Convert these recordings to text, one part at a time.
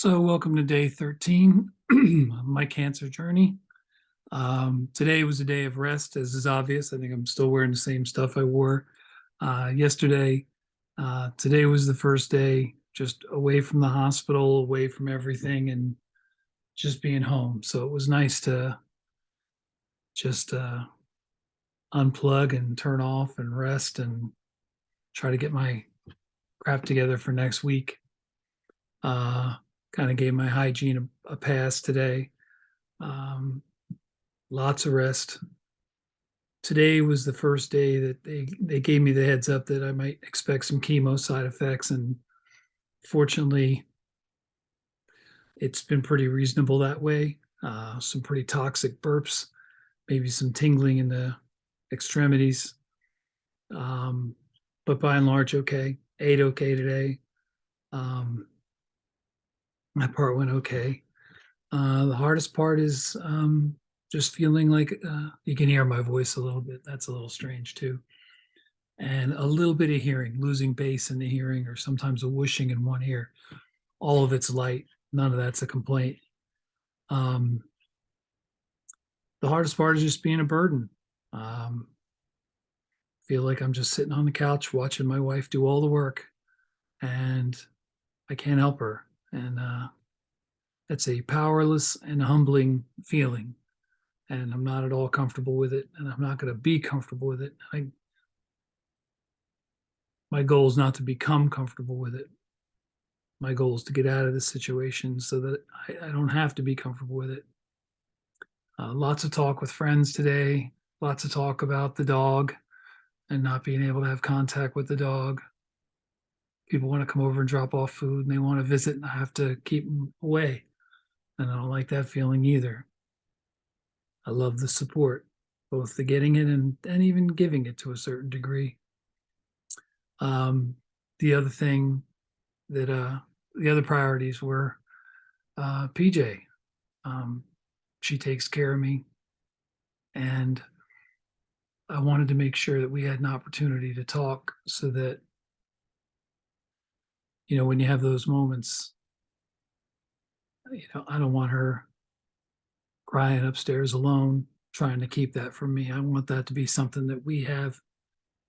So, welcome to day 13 of my cancer journey. Today was a day of rest, as is obvious. I think I'm still wearing the same stuff I wore yesterday. Today was the first day just away from the hospital, away from everything, and just being home. So, it was nice to just unplug and turn off and rest and try to get my crap together for next week. Uh, kind of gave my hygiene a pass today. Um, Lots of rest. Today was the first day that they gave me the heads up that I might expect some chemo side effects, and fortunately, it's been pretty reasonable that way. Some pretty toxic burps, maybe some tingling in the extremities, um, but by and large, okay. Ate okay today. Um, my part went okay. The hardest part is just feeling like you can hear my voice a little bit. That's a little strange too. And a little bit of hearing, losing bass in the hearing, or sometimes a whooshing in one ear. All of it's light. None of that's a complaint. Um, the hardest part is just being a burden. Feel like I'm just sitting on the couch watching my wife do all the work, and I can't help her. And it's a powerless and humbling feeling. And I'm not at all comfortable with it, and I'm not going to be comfortable with it. My goal is not to become comfortable with it. My goal is to get out of this situation so that I don't have to be comfortable with it. Lots of talk with friends today, lots of talk about the dog and not being able to have contact with the dog. People want to come over and drop off food and they want to visit, and I have to keep them away. And I don't like that feeling either. I love the support, both the getting it and even giving it to a certain degree. Um, the other thing that the other priorities were PJ. Um, she takes care of me, and I wanted to make sure that we had an opportunity to talk so that, when you have those moments, I don't want her crying upstairs alone, trying to keep that from me. I want that to be something that we have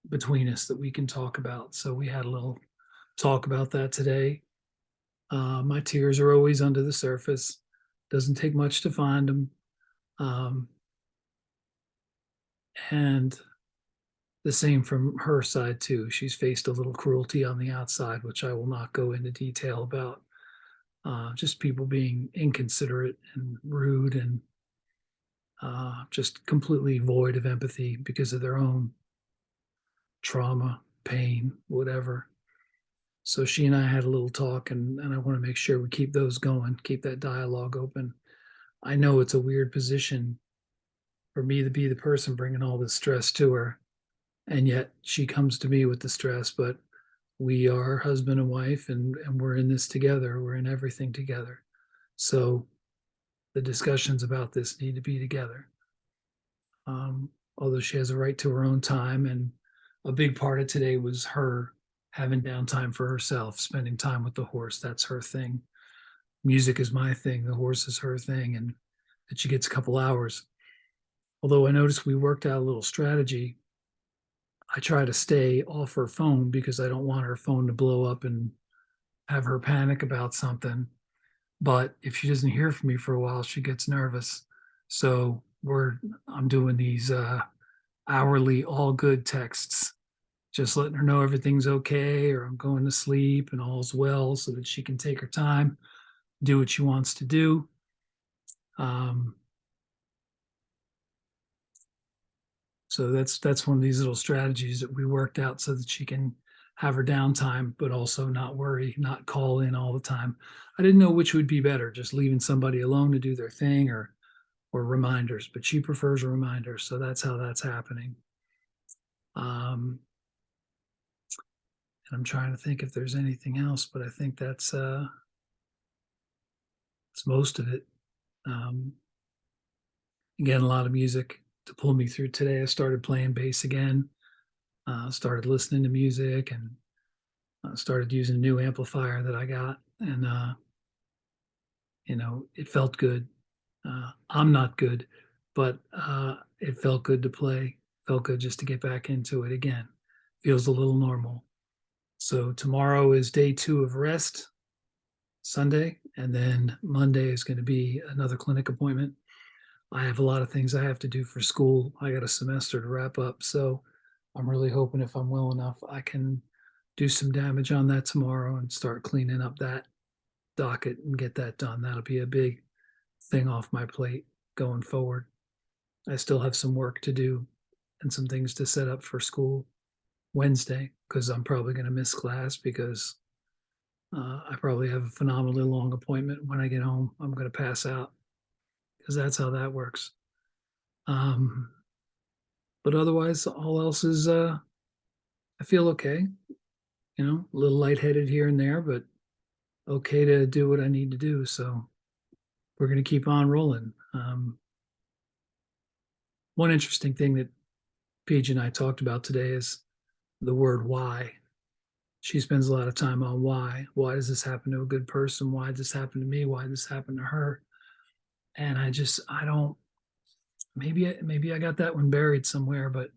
between us that we can talk about. So we had a little talk about that today. My tears are always under the surface. Doesn't take much to find them. Um, and the same from her side too. She's faced a little cruelty on the outside, which I will not go into detail about. Just people being inconsiderate and rude and just completely void of empathy because of their own trauma, pain, whatever. So she and I had a little talk, and I want to make sure we keep those going, keep that dialogue open. I know it's a weird position for me to be the person bringing all this stress to her, and yet she comes to me with the stress, but we are husband and wife, and we're in this together. We're in everything together. So the discussions about this need to be together. Although she has a right to her own time, and a big part of today was her having downtime for herself, spending time with the horse. That's her thing. Music is my thing. The horse is her thing, and that she gets a couple hours. Although I noticed we worked out a little strategy. I try to stay off her phone because I don't want her phone to blow up and have her panic about something. But if she doesn't hear from me for a while, she gets nervous. So I'm doing these hourly all good texts, just letting her know everything's okay, or I'm going to sleep and all's well, so that she can take her time, do what she wants to do. Um, so that's one of these little strategies that we worked out so that she can have her downtime, but also not worry, not call in all the time. I didn't know which would be better, just leaving somebody alone to do their thing, or reminders, but she prefers reminders, so that's how that's happening. Um, and I'm trying to think if there's anything else, but I think that's most of it. Um, Again, a lot of music to pull me through today. I started playing bass again, started listening to music, and started using a new amplifier that I got. And It felt good. I'm not good, but it felt good to play. Felt good just to get back into it again. Feels a little normal. So tomorrow is day 2 of rest, Sunday, and then Monday is going to be another clinic appointment. I have a lot of things I have to do for school. I got a semester to wrap up, so I'm really hoping if I'm well enough, I can do some damage on that tomorrow and start cleaning up that docket and get that done. That'll be a big thing off my plate going forward. I still have some work to do and some things to set up for school Wednesday because I'm probably going to miss class because I probably have a phenomenally long appointment. When I get home, I'm going to pass out because that's how that works. Um, but otherwise, all else is, I feel okay, a little lightheaded here and there, but okay to do what I need to do. So we're going to keep on rolling. One interesting thing that Paige and I talked about today is the word why. She spends a lot of time on why. Why does this happen to a good person? Why did this happen to me? Why did this happen to her? And I don't, maybe I got that one buried somewhere, but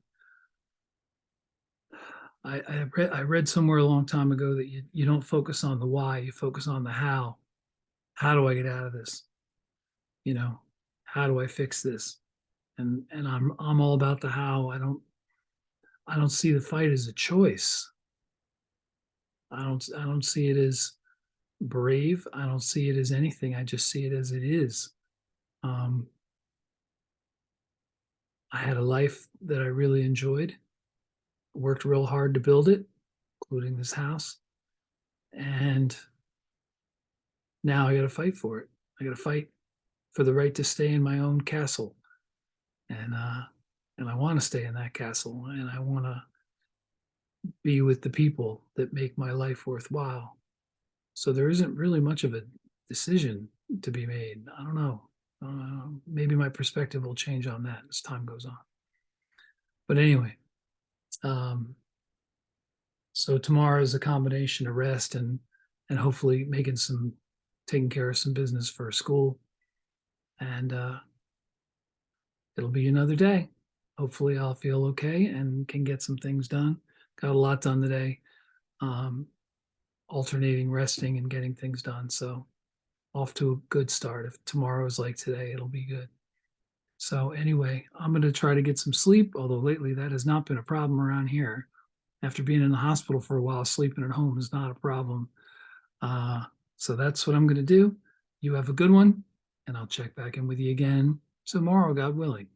I read somewhere a long time ago that you don't focus on the why, you focus on the how. How do I get out of this? How do I fix this? And I'm all about the how. I don't see the fight as a choice. I don't see it as brave. I don't see it as anything. I just see it as it is. Um, I had a life that I really enjoyed, worked real hard to build it, including this house. And now I got to fight for it. I got to fight for the right to stay in my own castle. And I want to stay in that castle and I want to be with the people that make my life worthwhile. So there isn't really much of a decision to be made. I don't know. Maybe my perspective will change on that as time goes on. But anyway, um, so tomorrow is a combination of rest and hopefully taking care of some business for school, and it'll be another day. Hopefully, I'll feel okay and can get some things done. Got a lot done today, um, alternating resting and getting things done. So off to a good start. If tomorrow is like today, it'll be good. So anyway, I'm going to try to get some sleep, although lately that has not been a problem around here. After being in the hospital for a while, sleeping at home is not a problem. Uh, so that's what I'm going to do. You have a good one, and I'll check back in with you again tomorrow, God willing.